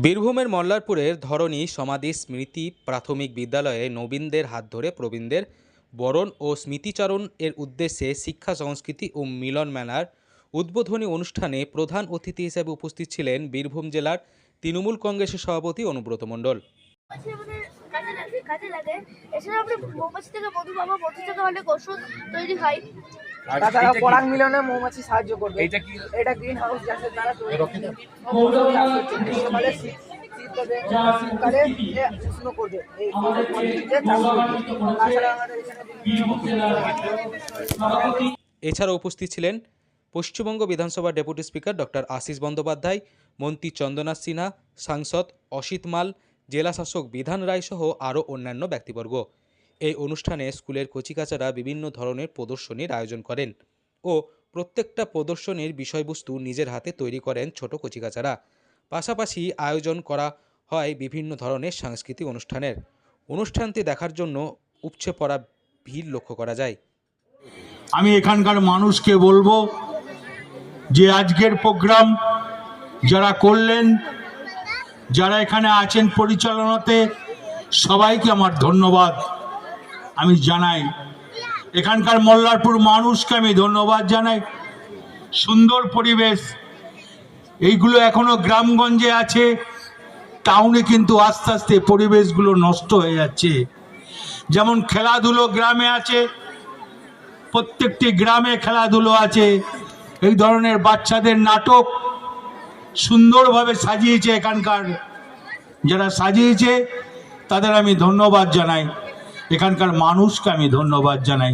বীরভূমের মল্লারপুরের ধরণী সমাধি স্মৃতি প্রাথমিক বিদ্যালয়ে নবীনদের হাত ধরে প্রবীণদের বরণ ও স্মৃতিচারণ এর উদ্দেশ্যে শিক্ষা সংস্কৃতি ও মিলন মেলার উদ্বোধনী অনুষ্ঠানে প্রধান অতিথি হিসেবে উপস্থিত ছিলেন বীরভূম জেলার তৃণমূল কংগ্রেসের সভাপতি অনুব্রত মণ্ডল। কাজে লাগে। এছাড়া আমরা মৌমাছি থেকে মধু পাবো, মধু থেকে অনেক ওষুধ তৈরি হয়। তাছাড়া পরাগ মিলনে মৌমাছি সাহায্য করবে। এটা গ্রিন হাউস গ্যাসের দ্বারা তৈরি। গ্রীষ্মকালে শীতকালে উষ্ণ করবে। এই পদ্ধতিতে চাষ করবে। তাছাড়া আমাদের এখানে এছাড়া উপস্থিত ছিলেন পশ্চিমবঙ্গ বিধানসভার deputy speaker doctor Ashis Bandyopadhyay, মন্ত্রী চন্দনা সিনহা, সাংসদ অসিত মাল, জেলা শাসক বিধান রায় সহ আরও অন্যান্য ব্যক্তিবর্গ। এই অনুষ্ঠানে স্কুলের কচিকাচারা বিভিন্ন ধরনের প্রদর্শনীর আয়োজন করেন ও প্রত্যেকটা প্রদর্শনীর বিষয়বস্তু নিজের হাতে তৈরি করেন ছোট কচিকাচারা। পাশাপাশি আয়োজন করা হয় বিভিন্ন ধরনের সাংস্কৃতিক অনুষ্ঠানের। অনুষ্ঠানটি দেখার জন্য উপচে পড়া ভিড় লক্ষ্য করা যায়। আমি এখানকার মানুষকে বলবো যে আজকের প্রোগ্রাম যারা করলেন, যারা এখানে আছেন পরিচালনাতে, সবাইকে আমার ধন্যবাদ আমি জানাই। এখানকার মল্লারপুর মানুষকে আমি ধন্যবাদ জানাই। সুন্দর পরিবেশ, এইগুলো এখনো গ্রামগঞ্জে আছে, টাউনে কিন্তু আস্তে আস্তে পরিবেশগুলো নষ্ট হয়ে যাচ্ছে। যেমন খেলাধুলো গ্রামে আছে, প্রত্যেকটি গ্রামে খেলাধুলো আছে। এই ধরনের বাচ্চাদের নাটক সুন্দরভাবে সাজিয়েছে এখানকার যারা সাজিয়েছে তাদের আমি ধন্যবাদ জানাই। এখানকার মানুষকে আমি ধন্যবাদ জানাই।